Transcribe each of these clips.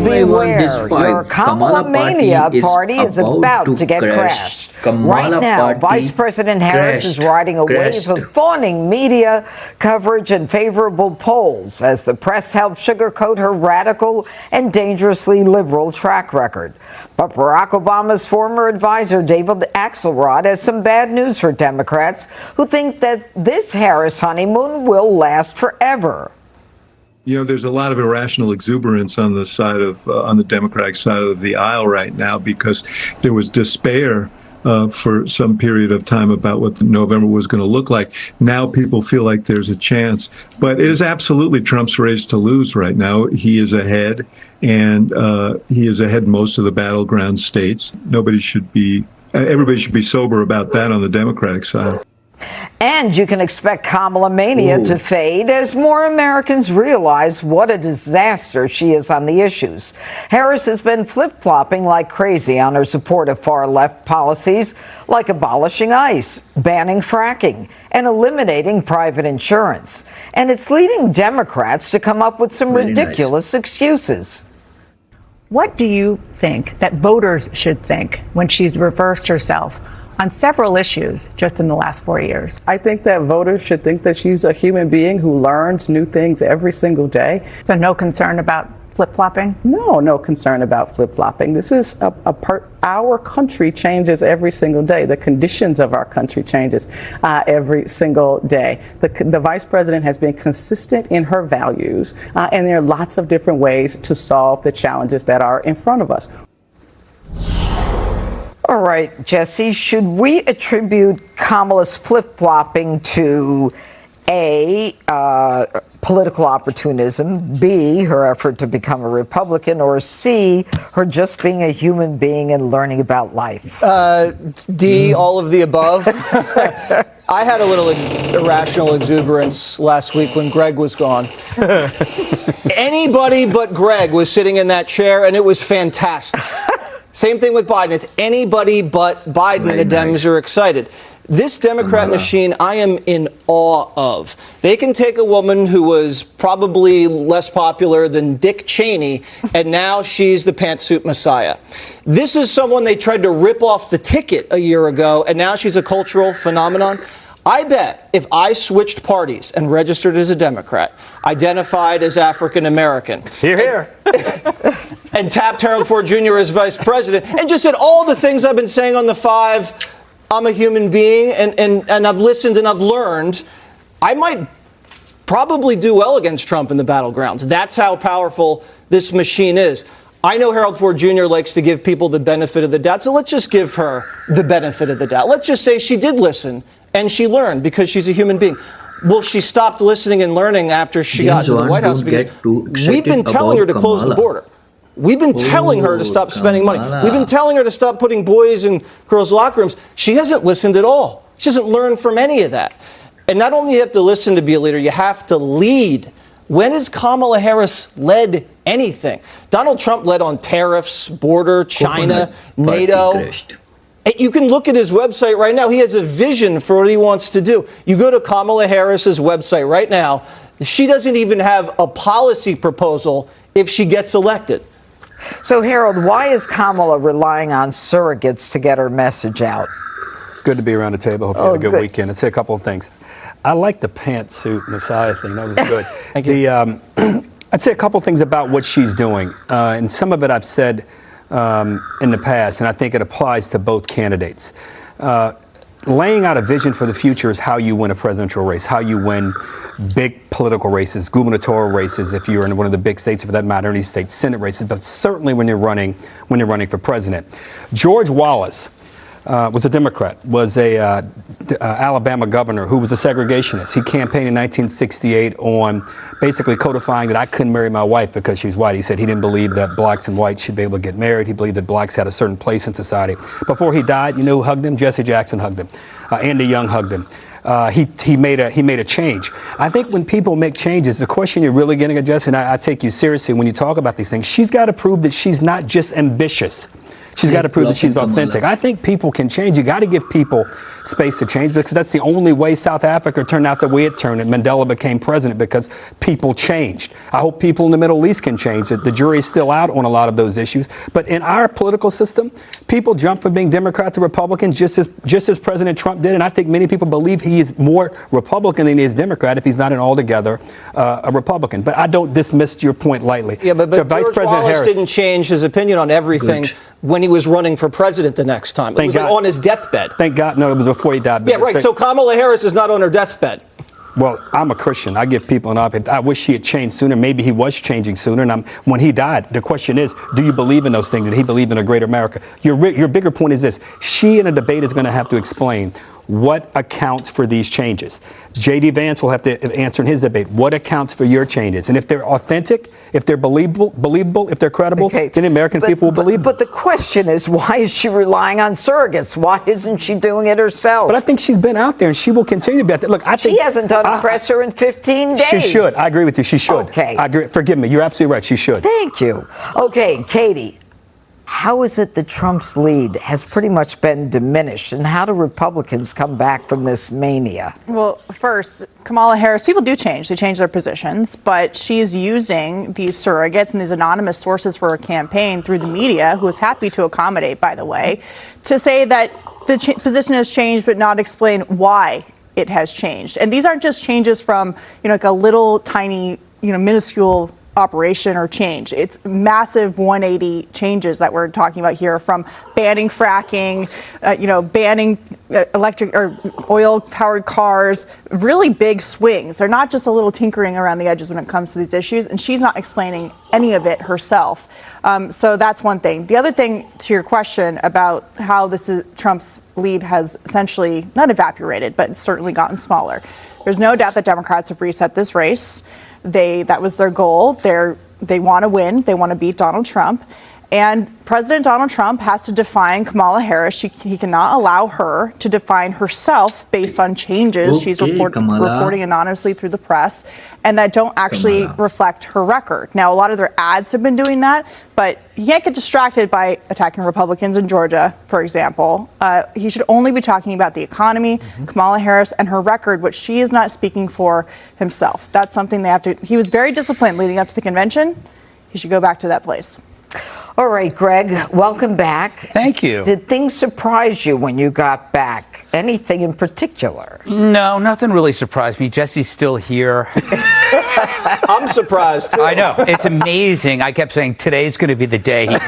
beware, your Kamala Mania party is about to get crashed. Right now, Vice President Harris is riding a wave of fawning media coverage and favorable polls as the press helps sugarcoat her radical and dangerously liberal track record. But Barack Obama's former advisor, David Axelrod, has some bad news for Democrats who think that this Harris honeymoon will last forever. You know, there's a lot of irrational exuberance on the side of on the Democratic side of the aisle right now because there was despair for some period of time about what November was going to look like. Now people feel like there's a chance, but it is absolutely Trump's race to lose right now. He is ahead, and he is ahead in most of the battleground states. Everybody should be sober about that on the Democratic side. And you can expect Kamala Mania to fade as more Americans realize what a disaster she is on the issues. Harris has been flip-flopping like crazy on her support of far-left policies like abolishing ICE, banning fracking, and eliminating private insurance. And it's leading Democrats to come up with some ridiculous excuses. What do you think that voters should think when she's reversed herself on several issues just in the last 4 years? I think that voters should think that she's a human being who learns new things every single day. So no concern about flip-flopping? No concern about flip-flopping. This is our country changes every single day. The conditions of our country changes every single day. The vice president has been consistent in her values, and there are lots of different ways to solve the challenges that are in front of us. All right, Jesse, should we attribute Kamala's flip-flopping to A, political opportunism, B, her effort to become a Republican, or C, her just being a human being and learning about life? D, all of the above. I had a little irrational exuberance last week when Greg was gone. Anybody but Greg was sitting in that chair, and it was fantastic. Same thing with Biden. It's anybody but Biden, and the Dems are excited. This Democrat machine, I am in awe of. They can take a woman who was probably less popular than Dick Cheney, and now she's the pantsuit messiah. This is someone they tried to rip off the ticket a year ago, and now she's a cultural phenomenon. I bet if I switched parties and registered as a Democrat, identified as African American, and tapped Harold Ford Jr. as vice president, and just said all the things I've been saying on the 5, I'm a human being, and I've listened and I've learned, I might probably do well against Trump in the battlegrounds. That's how powerful this machine is. I know Harold Ford Jr. likes to give people the benefit of the doubt, so let's just give her the benefit of the doubt. Let's just say she did listen and she learned because she's a human being. Well, she stopped listening and learning after she got to the White House because we've been telling her to close the border. We've been telling her to stop spending money. We've been telling her to stop putting boys in girls' locker rooms. She hasn't listened at all. She hasn't learned from any of that. And not only do you have to listen to be a leader, you have to lead. When has Kamala Harris led anything? Donald Trump led on tariffs, border, China, NATO. You can look at his website right now. He has a vision for what he wants to do. You go to Kamala Harris's website right now. She doesn't even have a policy proposal if she gets elected. So, Harold, why is Kamala relying on surrogates to get her message out? Good to be around the table. Hope you had a good weekend. I'd say a couple of things. I like the pantsuit Messiah thing. That was good. Thank you. I'd say a couple of things about what she's doing. And some of it I've said in the past, and I think it applies to both candidates. Laying out a vision for the future is how you win a presidential race, how you win big political races, gubernatorial races, if you're in one of the big states, for that matter, any state Senate races, but certainly when you're running for president. George Wallace was a Democrat, was a Alabama governor who was a segregationist. He campaigned in 1968 on basically codifying that I couldn't marry my wife because she's white. He said he didn't believe that blacks and whites should be able to get married. He believed that blacks had a certain place in society. Before he died, you know who hugged him? Jesse Jackson hugged him. Andy Young hugged him. He made a change. I think when people make changes, the question you're really getting at, Jesse, and I take you seriously when you talk about these things, she's got to prove that she's not just ambitious. She's got to prove that she's authentic. I think people can change. You got to give people space to change, because that's the only way South Africa turned out the way it turned, and Mandela became president, because people changed. I hope people in the Middle East can change. The jury's still out on a lot of those issues. But in our political system, people jump from being Democrat to Republican just as President Trump did. And I think many people believe he is more Republican than he is Democrat if he's not an altogether a Republican. But I don't dismiss your point lightly. Yeah, but Vice George President Wallace Harris didn't change his opinion on everything when he was running for president the next time. It was on his deathbed. Thank God. No, it was before he died. Yeah, right. So Kamala Harris is not on her deathbed. Well, I'm a Christian. I give people an option. I wish he had changed sooner. Maybe he was changing sooner. And when he died, the question is, do you believe in those things? Did he believe in a greater America? Your bigger point is this. She in a debate is going to have to explain what accounts for these changes. J.D. Vance will have to answer in his debate what accounts for your changes. And if they're authentic, if they're believable, if they're credible, then American people will believe them. But the question is, why is she relying on surrogates? Why isn't she doing it herself? But I think she's been out there, and she will continue to be out there. Look, I think she hasn't done a presser in 15 days. She should. I agree with you. She should. Okay. I agree. Forgive me. You're absolutely right. She should. Thank you. Okay, Katie. How is it that Trump's lead has pretty much been diminished, and how do Republicans come back from this mania? Well, first, Kamala Harris, people do change. They change their positions, but she is using these surrogates and these anonymous sources for her campaign through the media, who is happy to accommodate, by the way, to say that the position has changed but not explain why it has changed. And these aren't just changes from, like a little tiny, minuscule operation or change. It's massive 180 changes that we're talking about here, from banning fracking, banning electric or oil-powered cars, really big swings. They're not just a little tinkering around the edges when it comes to these issues, and she's not explaining any of it herself. So that's one thing. The other thing, to your question about how Trump's lead has essentially not evaporated, but certainly gotten smaller. There's no doubt that Democrats have reset this race. That was their goal. They want to win. They want to beat Donald Trump. And President Donald Trump has to define Kamala Harris. He cannot allow her to define herself based on changes she's reporting anonymously through the press, and that don't actually reflect her record. Now, a lot of their ads have been doing that, but he can't get distracted by attacking Republicans in Georgia, for example. He should only be talking about the economy, Kamala Harris, and her record, which she is not speaking for himself. That's something they have to. He was very disciplined leading up to the convention. He should go back to that place. All right, Greg, welcome back. Thank you. Did things surprise you when you got back? Anything in particular? No, nothing really surprised me. Jesse's still here. I'm surprised, too. I know. It's amazing. I kept saying today's going to be the day he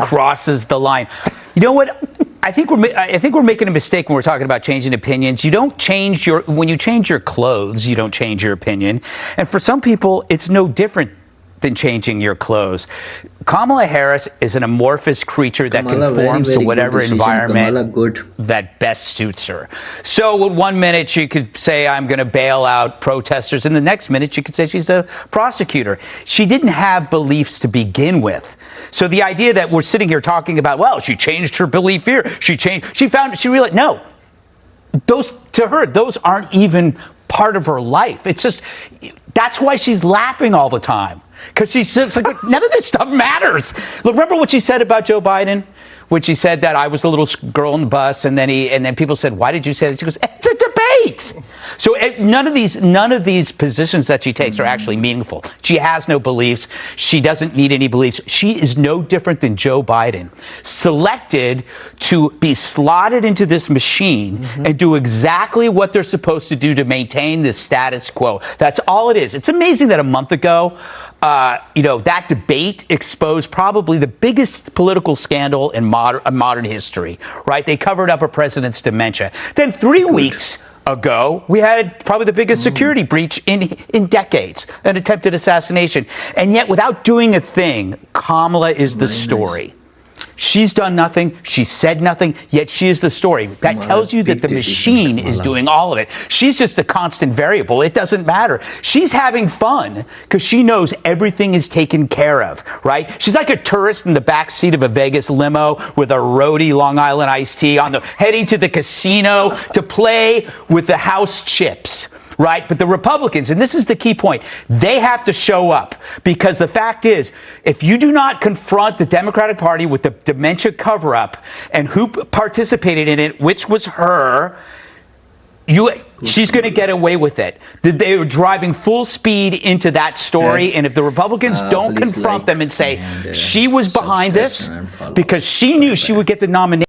crosses the line. You know what? I think we're making a mistake when we're talking about changing opinions. You don't change when you change your clothes, you don't change your opinion. And for some people, it's no different than changing your clothes. Kamala Harris is an amorphous creature that conforms to whatever environment that best suits her. So in 1 minute she could say, I'm going to bail out protesters, and the next minute she could say she's a prosecutor. She didn't have beliefs to begin with. So the idea that we're sitting here talking about, well, she changed her belief here, she realized, no, those aren't even part of her life. It's just, that's why she's laughing all the time. Because she's like, none of this stuff matters. Look, remember what she said about Joe Biden? When she said that I was the little girl on the bus, and then people said, why did you say that? She goes, it's a debate. So none of these positions that she takes are actually meaningful. She has no beliefs. She doesn't need any beliefs. She is no different than Joe Biden, selected to be slotted into this machine and do exactly what they're supposed to do to maintain the status quo. That's all it is. It's amazing that a month ago, that debate exposed probably the biggest political scandal in modern history, right? They covered up a president's dementia. Then 3 weeks ago, we had probably the biggest security breach in decades, an attempted assassination. And yet, without doing a thing, Kamala is the story. She's done nothing. She said nothing, yet she is the story. That tells you that the machine is doing all of it. She's just a constant variable. It doesn't matter. She's having fun because she knows everything is taken care of, right? She's like a tourist in the back seat of a Vegas limo with a roadie Long Island iced tea heading to the casino to play with the house chips. right? But the Republicans, and this is the key point, they have to show up, because the fact is, if you do not confront the Democratic Party with the dementia cover-up and who participated in it, which was her, she's going to get away with it. They were driving full speed into that story, and if the Republicans don't confront them and say she was behind this because she knew she would get the nomination,